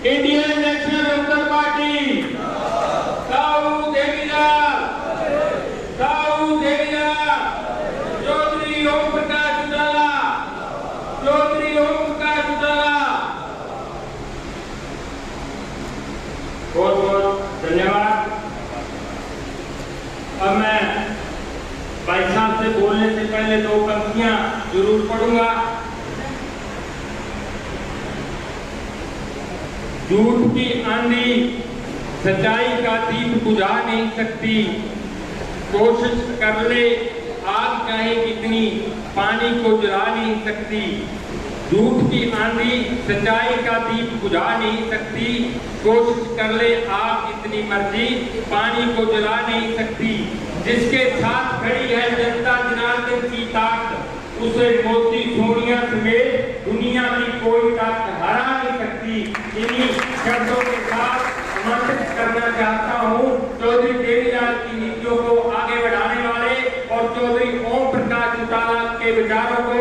Indian National Lokdal party साहू देवीलाल चौधरी ओम प्रकाश चौटाला बहुत बहुत धन्यवाद। अब मैं भाई साहब से बोलने से पहले दो पंक्तियां जरूर पढ़ूंगा। झूठ की आंधी सच्चाई का दीप बुझा नहीं सकती, कोशिश कर ले आग चाहे कितनी पानी को जला नहीं सकती। झूठ की आंधी सच्चाई का दीप बुझा नहीं सकती, कोशिश कर ले आग कितनी मर्जी पानी को जला नहीं सकती। जिसके साथ खड़ी है जनता जनार्दन की ताकत, उसे मोदी सोनिया समेत दुनिया की कोई ताकत हरा नहीं सकती। इन्हीं शब्दों के साथ आमंत्रित करना चाहता हूँ चौधरी देवीलाल की नीतियों को आगे बढ़ाने वाले और चौधरी ओम प्रकाश चौटाला के विचारों को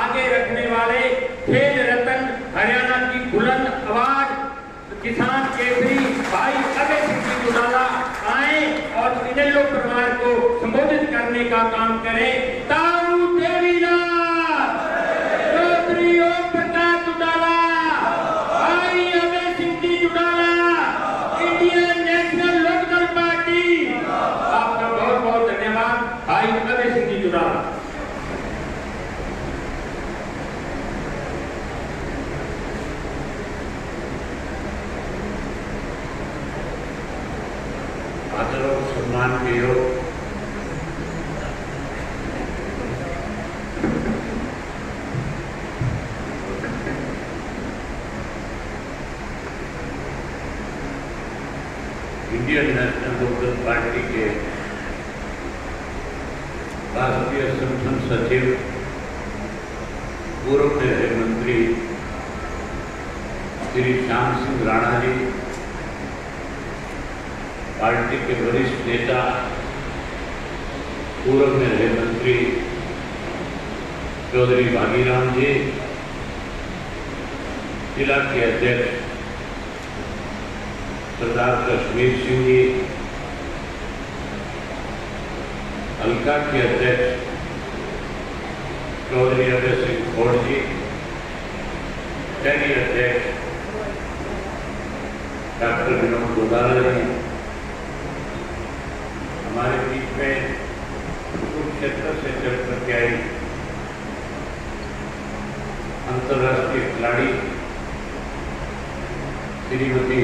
आगे रखने वाले खेल रत्न हरियाणा की बुलंद आवाज किसान केसरी भाई अभय सिंह चौटाला आए और इनेलो परिवार को संबोधित करने का काम करें। ताऊ देवीलाल, चौधरी ओम प्रकाश चौटाला, भाई Abhay Singh Chautala, Indian National Lokdal party. आपका बहुत बहुत धन्यवाद भाई अभय सिंह चौटाला। आदर और सम्मान के योग इंडियन नेशनल लोकदल पार्टी के राष्ट्रीय संगठन सचिव पूर्व गृह मंत्री श्री श्याम सिंह राणा जी, पार्टी के वरिष्ठ नेता पूर्व गृह मंत्री चौधरी भागीराम जी, जिला के अध्यक्ष सरदार कश्मीर सिंह जी, हल्का के अध्यक्ष चौधरी अभय सिंह खोड़ जी, शहरी अध्यक्ष डॉक्टर विनोद गोदारा जी, हमारे बीच में कुरुक्षेत्र से चल करके आई अंतर्राष्ट्रीय खिलाड़ी श्रीमती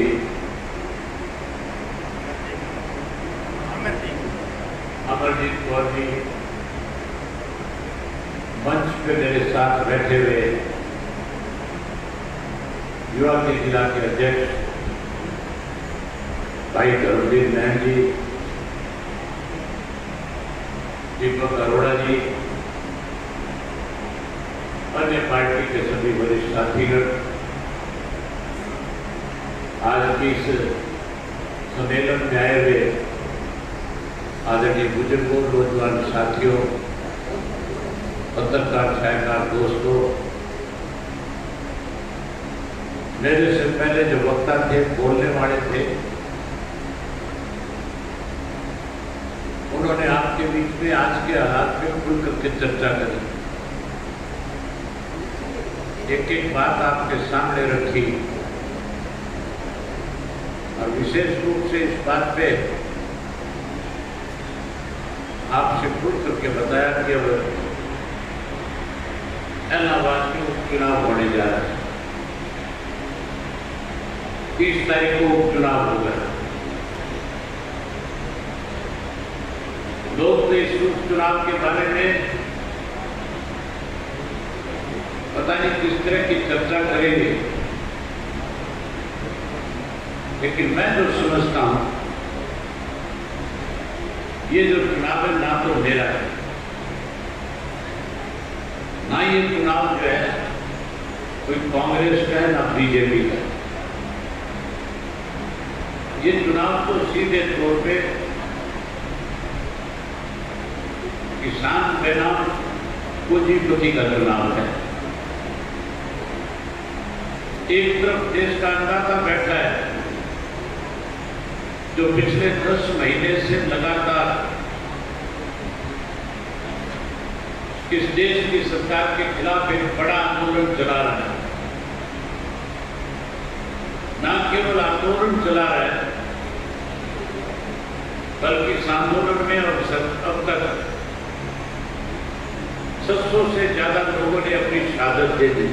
अमरजीत कौर जी, मंच पे मेरे साथ बैठे हुए युवा के जिला के अध्यक्ष भाई धर्मवीर नैन जी, दीपक अरोड़ा जी, अन्य पार्टी के सभी वरिष्ठ साथीगण, आज के इस सम्मेलन में आए हुए आदरणीय बुजुर्गों, नौजवान साथियों, पत्रकार छायाकार दोस्तों, मेरे से पहले जो वक्ता थे, बोलने वाले थे, उन्होंने आपके बीच में आज के हालात में खुल करके चर्चा करी, एक एक बात आपके सामने रखी और विशेष रूप से इस बात पे आपसे खुल करके बताया कि अब इलाहाबाद में उपचुनाव होने जा रहा है। 30 तारीख को उपचुनाव होगा। लोग तो इस उपचुनाव के बारे में पता नहीं किस तरह की चर्चा करेंगे, लेकिन मैं जो समझता हूं, ये जो चुनाव है ना तो मेरा है, ना ये चुनाव जो है कोई कांग्रेस का है ना बीजेपी का। ये चुनाव तो सीधे तौर पे किसान बेनाम पूंजीपति का चुनाव है। एक तरफ देश का अन्नदाता बैठा है जो पिछले 10 महीने से लगातार इस देश की सरकार के खिलाफ एक बड़ा आंदोलन चला रहा है। न केवल आंदोलन चला रहा है, बल्कि इस आंदोलन में अब तक 700 से ज्यादा लोगों ने अपनी शहादत दे दी।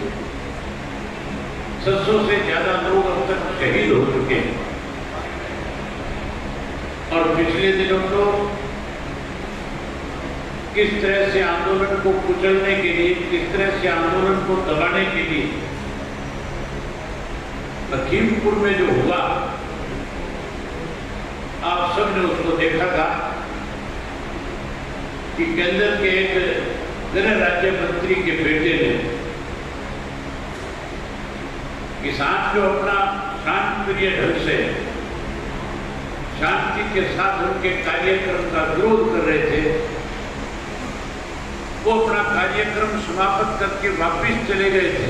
700 से ज्यादा लोग अब तक शहीद हो चुके हैं। और पिछले दिनों तो किस तरह से आंदोलन को कुचलने के लिए, किस तरह से आंदोलन को दबाने के लिए लखीमपुर में जो हुआ, आप सबने उसको देखा था कि केंद्र के एक गृह राज्य मंत्री के बेटे ने किसान जो अपना शांतिप्रिय ढंग से शांति के साथ उनके कार्यक्रम का विरोध कर रहे थे, वो अपना कार्यक्रम समाप्त करके वापस चले गए थे।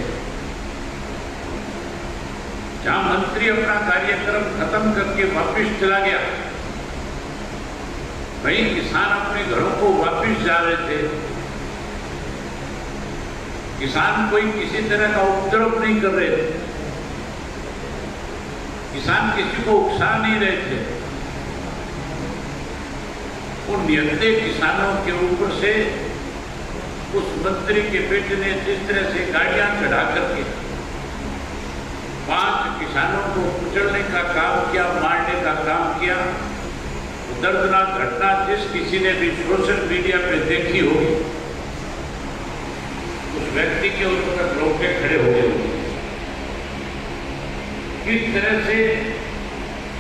जहां मंत्री अपना कार्यक्रम खत्म करके वापस चला गया, वहीं किसान अपने घरों को वापस जा रहे थे। किसान कोई किसी तरह का उपद्रव नहीं कर रहे थे, किसान किसी को उकसा नहीं रहे थे। उन निहत्थे किसानों के ऊपर से उस मंत्री के बेटे ने जिस तरह से गाड़ियां चढ़ा करके 5 किसानों को कुचलने का काम किया, मारने का काम किया, दर्दनाक घटना जिस किसी ने भी सोशल मीडिया पे देखी होगी, उस व्यक्ति के ऊपर रोके खड़े हो गए। किस तरह से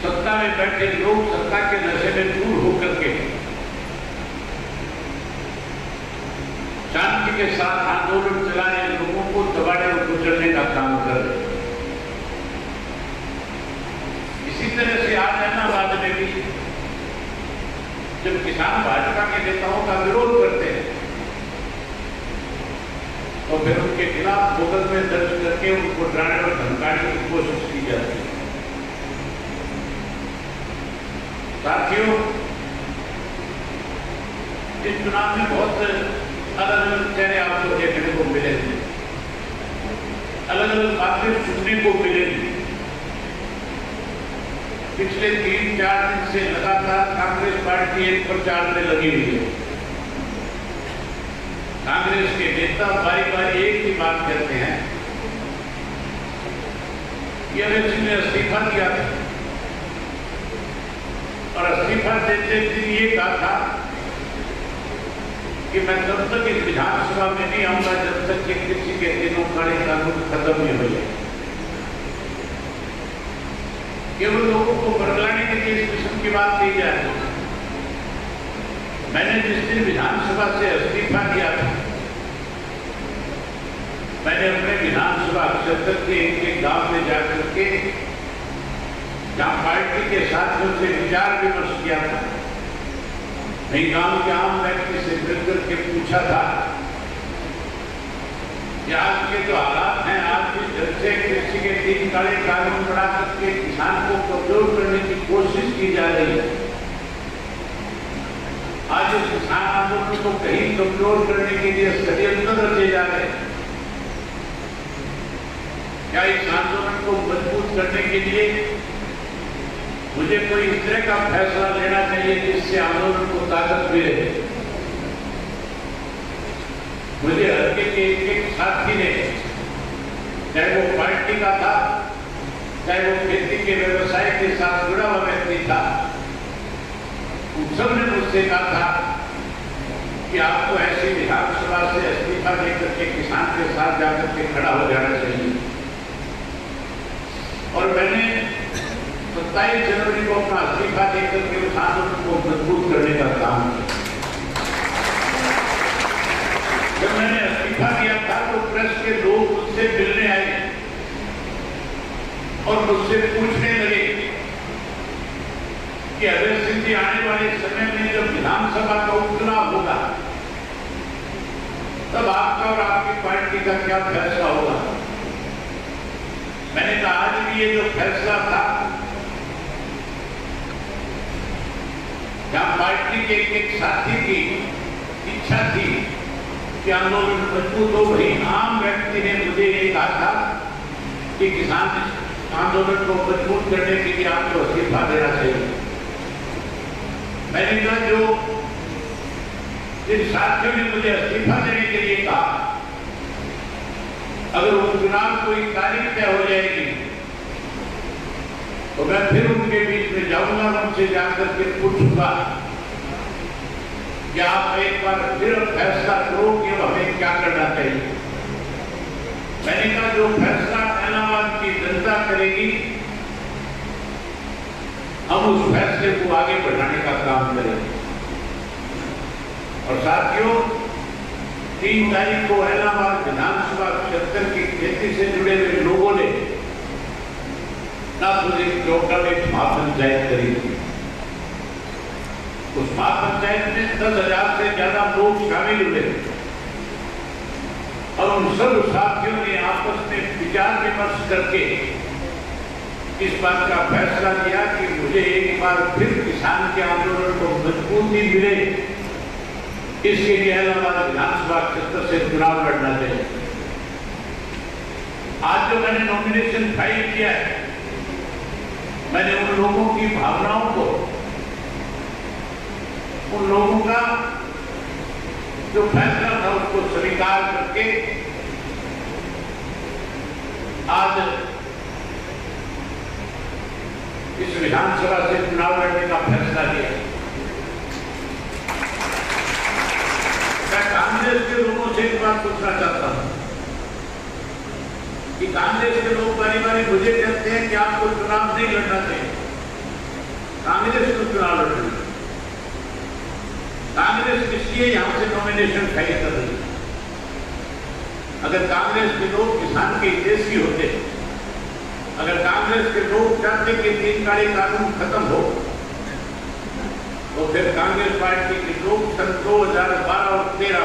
सत्ता में बैठे लोग सत्ता के नशे में दूर होकर के शांति के साथ आंदोलन चलाने, लोगों को दबाने और कुचलने का काम कर रहे। इसी तरह से आज अहमदाबाद में भी जब किसान भाजपा के नेताओं का विरोध करते हैं तो फिर उनके खिलाफ मुकदमे दर्ज करके उनको डराने और धमकाने की कोशिश की जाती है। साथियों, इस चुनाव में बहुत अलग अलग चेहरे आपको देखने को मिलेंगे, अलग अलग बातें सुनने को मिलेंगी। पिछले 3-4 दिन से लगातार कांग्रेस पार्टी एक प्रचार में लगी हुई है। कांग्रेस के नेता बारी बारी एक ही बात कहते हैं कि अभय सिंह ने इस्तीफा दिया था और इस्तीफा देते दिन ये कहा था कि मैं तब तक इस विधानसभा में नहीं आऊंगा जब तक कि किसी के दिनों काले कानून खत्म नहीं हो जाए। केवल लोगों को बरगलाने के लिए इस किस्म की बात कही जाए। मैंने जिस दिन विधानसभा से इस्तीफा दिया था, मैंने अपने विधानसभा क्षेत्र के एक गांव में जाकर के जहां पार्टी के साथियों से विचार विमर्श किया था, नहीं गांव के आम व्यक्ति से मिलकर के पूछा था कि आज के जो हालात हैं, आज जिस ढंग से कृषि के 3 काले कानून बना करके किसान को कमजोर करने की कोशिश की जा रही है, आज इस किसान आंदोलन को कहीं कमजोर करने के लिए षड्यंत्र रचे जा रहे हैं। क्या इस आंदोलन को मजबूत करने के लिए मुझे कोई इस तरह का फैसला लेना चाहिए जिससे आंदोलन को ताकत मिले? मुझे हल्के के एक साथी ने, चाहे वो पार्टी का था, चाहे वो खेती के व्यवसाय के साथ जुड़ा हुआ व्यक्ति था, उन सब ने मुझसे कहा था कि आपको ऐसी विधानसभा से इस्तीफा देकर के किसान के साथ जाकर के खड़ा हो जाना चाहिए। और मैंने 27 जनवरी को अपना इस्तीफा देकर के उस आंदोलन को मजबूत करने का काम किया। जब मैंने इस्तीफा दिया था तो प्रेस के लोग मुझसे मिलने आए और मुझसे पूछने लगे कि अभय सिंह जी, आने वाले समय में जब विधानसभा का उपचुनाव होगा तब आपका और आपकी पार्टी का क्या फैसला होगा? मैंने कहा आज भी ये जो फैसला था, जहां पार्टी के एक साथी की इच्छा थी कि आंदोलन मजबूत हो, वही आम व्यक्ति ने मुझे ये कहा था कि किसान आंदोलन को मजबूत करने के लिए आपको इस्तीफा देना चाहिए। मैंने कहा जो जिन साथियों ने मुझे इस्तीफा देने के लिए कहा, अगर वो चुनाव कोई तारीख तय हो जाएगी तो मैं फिर उनके बीच में जाऊंगा, उनसे जाकर के पूछूंगा कि आप एक बार फिर फैसला करो कि हमें क्या करना चाहिए। मैंने कहा जो फैसला इलाहाबाद की जनता करेगी, हम उस फैसले को आगे बढ़ाने का काम करेंगे। और साथियों, 3 तारीख को इलाहाबाद विधानसभा क्षेत्र की खेती से जुड़े हुए लोगों ने नाथुराम चौक में महापंचायत करी थी। उस महापंचायत में 10,000 से ज्यादा लोग शामिल हुए और उन सब साथियों ने आपस में विचार विमर्श करके इस बात का फैसला किया कि मुझे एक बार फिर किसान के आंदोलन को मजबूती मिले, इसके लिए इलाहाबाद विधानसभा क्षेत्र से चुनाव लड़ना चाहिए। आज जो मैंने नॉमिनेशन फाइल किया है, मैंने उन लोगों की भावनाओं को, उन लोगों का जो फैसला था उसको स्वीकार करके आज इस विधानसभा से चुनाव लड़ने का फैसला किया। मैं कांग्रेस के लोगों से एक बात पूछना चाहता हूं कि कांग्रेस के लोग बारी बारी मुझे कहते हैं कि आपको चुनाव नहीं लड़ना चाहिए। कांग्रेस को चुनाव लड़ रही है, कांग्रेस इसलिए यहां से नॉमिनेशन फाइल कर रही है। अगर कांग्रेस के लोग किसान के हितैषी होते, अगर कांग्रेस के लोग चाहते कि 3 काले कानून खत्म हो, तो फिर कांग्रेस पार्टी के लोग सन 2012 और 13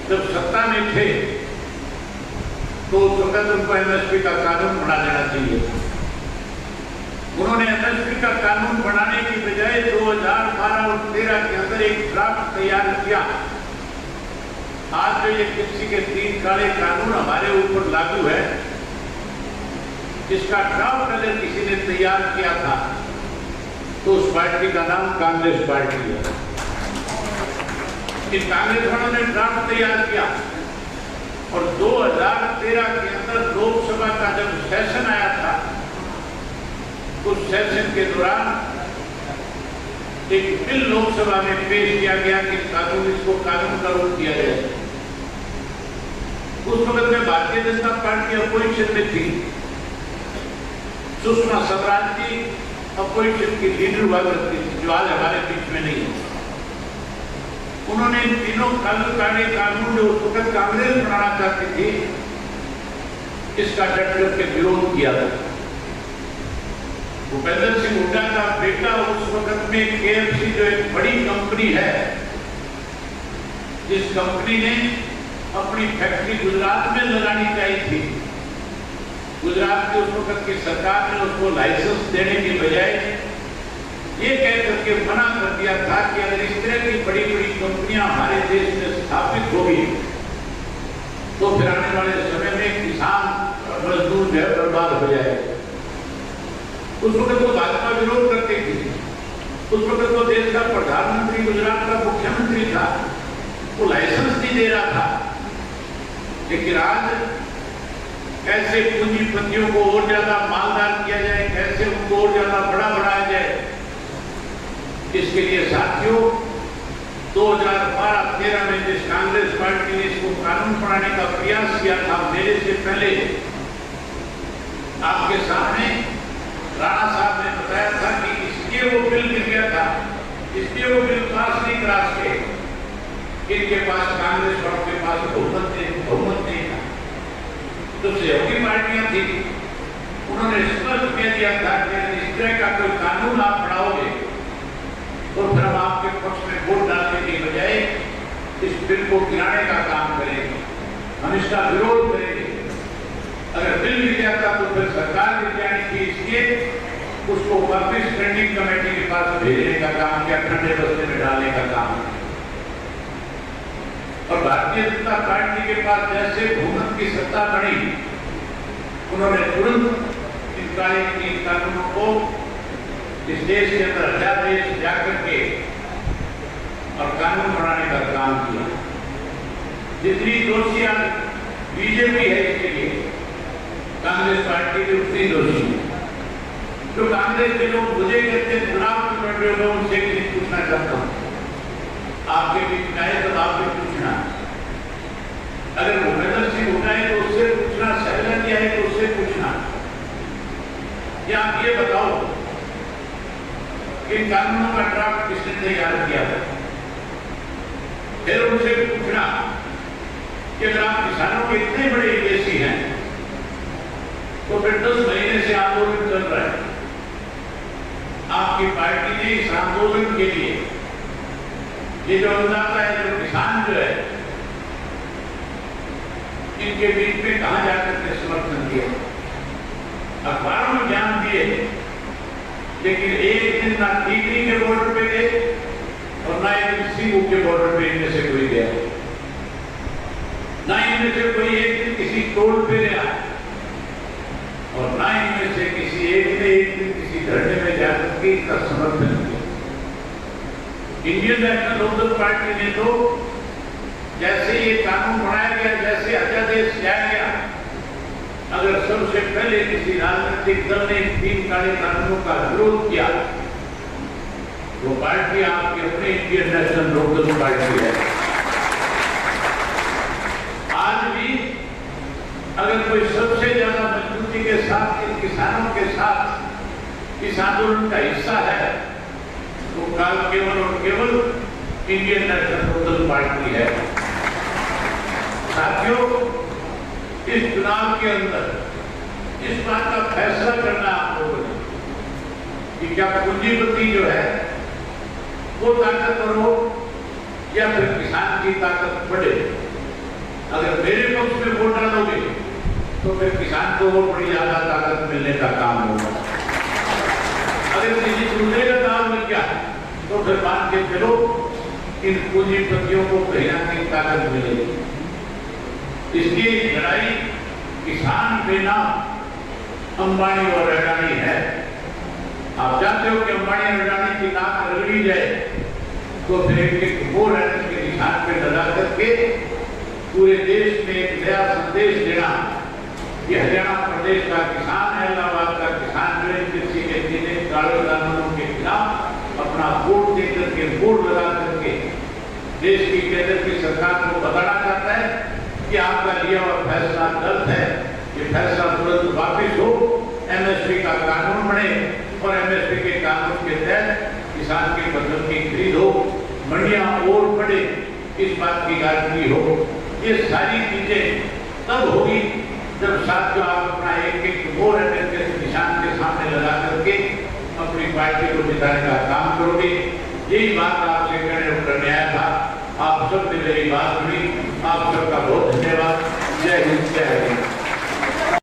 जब सत्ता में थे तो उस वक्त उनको एमएसपी का कानून बना देना चाहिए। उन्होंने एमएसपी का कानून बनाने की बजाय 2012 और 13 के अंदर एक ड्राफ्ट तैयार किया। आज जो ये कृषि के 3 काले कानून हमारे ऊपर लागू है, इसका ड्राफ्ट अगर किसी ने तैयार किया था तो उस पार्टी का नाम कांग्रेस पार्टी है। इस कांग्रेस वालों ने ड्राफ्ट तैयार किया और 2013 के अंदर लोकसभा का जब सेशन आया था, उस सेशन के दौरान एक बिल लोकसभा में पेश किया गया कि इसको कानून का रूप दिया जाए। उस वक्त में भारतीय जनता पार्टी अपोजिशन में थी, सुषमा स्वराज जी अपोजिशन की लीडर हुआ करती थी, जो आज हमारे बीच में नहीं है। उन्होंने इन तीनों काले कानून जो उस वक्त कांग्रेस बनाना चाहती थी, इसका डट करके विरोध किया था। भूपेंद्र सिंह हुड्डा का बेटा उस वक्त में केएफसी जो एक बड़ी कंपनी है, जिस कंपनी ने अपनी फैक्ट्री गुजरात में लगानी चाहिए थी, गुजरात की उस वक्त की सरकार ने उसको लाइसेंस देने की बजाय ये कह करके मना कर दिया था कि अगर इस तरह की बड़ी बड़ी कंपनियां हमारे देश में स्थापित होगी तो फिर आने वाले समय में किसान और मजदूर जो है बर्बाद हो जाएगा। उस वक्त वो भाजपा विरोध करती थी। उस वक्त वो देश का प्रधानमंत्री, गुजरात का मुख्यमंत्री था, वो लाइसेंस नहीं दे रहा था। लेकिन आज कैसे पूंजीपतियों को और ज्यादा मालदार किया जाए, कैसे उनको और ज्यादा बड़ा बनाया जाए, इसके लिए साथियों 2012-13 में जिस कांग्रेस पार्टी ने इसको कानून बनाने का प्रयास किया था, मेरे से पहले आपके सामने राणा साहब ने बताया था कि इसलिए वो बिल मिल गया था, इसलिए वो बिल पास नहीं करा सके, इनके पास कांग्रेस वालों के पास बहुमत नहीं था। जो सहयोगी पार्टियां थी, उन्होंने स्पष्ट कह दिया था कि इस तरह का कोई कानून आप बढ़ाओगे तो फिर हम आपके पक्ष में वोट डालने की बजाय इस बिल को गिराने का काम करेंगे, हम इसका विरोध करेंगे। अगर बिल गिर जाता तो फिर सरकार गिर जानी थी, इसलिए उसको वापिस स्टैंडिंग कमेटी के पास भेजने का काम किया, ठंडे बस्ते में डालने का काम। और भारतीय जनता पार्टी के पास जैसे हुकूमत की सत्ता बढ़ी, उन्होंने तुरंत इन काले तीन कानूनों को इस देश के अंदर अध्यादेश जाकर के और कानून बनाने का काम किया। जितनी दोषियां बीजेपी है इसके लिए, कांग्रेस पार्टी के उतनी दोषी है। जो कांग्रेस के लोग मुझे कहते हैं चुनाव में लड़ रहे हो, उनसे एक चीज पूछना चाहता हूं, आपके बीच में आए तो आपसे पूछना, अगर भूपेंद्र सिंह उठाए तो उससे पूछना, सहला जी आए तो उससे पूछना, या आप ये बताओ कि कानूनों का ड्राफ्ट किसने तैयार किया था। फिर उनसे पूछना कि अगर आप किसानों के इतने बड़े हितैषी हैं तो फिर 10 महीने से आंदोलन चल रहा है, आपकी पार्टी ने इस आंदोलन के लिए ये जो अंदाजा है, जो किसान जो है, इनके बीच में कहां जाकर के समर्थन दिया, अखबारों में बयान दिए, लेकिन एक दिन ना टीकरी के बॉर्डर पे गए और ना एक दिन सीबू के बॉर्डर पे इनमें से कोई गया, ना इनमें से कोई एक दिन किसी टोल पे गया और ना इनमें से किसी एक ने एक दिन किसी धरने में जाकर के इसका समर्थन किया। इंडियन नेशनल लोकदल पार्टी ने तो जैसे ये कानून बनाया गया, जैसे अध्यादेश लाया गया, अगर सबसे पहले किसी राजनीतिक दल ने 3 काले कानूनों का विरोध किया, वो पार्टी आपकी अपनी इंडियन नेशनल लोकदल पार्टी है। आज भी अगर कोई सबसे ज्यादा मजबूती के साथ इन किसानों के साथ इस आंदोलन का हिस्सा है, तो केवल और केवल इंडियन नेशनल लोकदल पार्टी है। साथियों, इस चुनाव के अंदर इस बात का फैसला करना आप लोगों ने कि क्या पूंजीपति जो है वो ताकतवर हो या फिर किसान की ताकत बढ़े। अगर मेरे पक्ष में वोट डालोगे तो फिर किसान को और बड़ी ज्यादा ताकत मिलने का काम होगा। अगर किसी दूसरे का दाव मिल गया तो फिर मान के चलो इन पूंजीपतियों को कहीं ना कहीं ताकत मिलेगी। इसलिए लड़ाई किसान पे ना अंबानी और अडानी है। आप जानते हो कि अंबानी और अडानी की नाक रगड़ी जाए तो फिर एक वो रहने के किसान पे लगा करके पूरे देश में एक नया संदेश देना कि हरियाणा प्रदेश का किसान है, इलाहाबाद का किसान जो कृषि के सीधे काले कानूनों के खिलाफ अपना वोट देकर के वोट लगा करके देश की केंद्र की सरकार को बताना चाहता है कि आपका लिया हुआ फैसला गलत है, ये फैसला तुरंत वापिस हो, एमएसपी का कानून बने और एमएसपी के कानून के तहत किसान की फसल की खरीद हो, मंडियां और बढ़े, इस बात की गारंटी हो। ये सारी चीजें तब होगी जब साथियों आप अपना एक वो किसान के सामने लगा करके अपनी पार्टी को जिताने का काम करोगे। यही बात आपसे करने आया था। आप सबने मेरी बात सुनी, आप सबका बहुत धन्यवाद। जय हिंद, जय हिंद।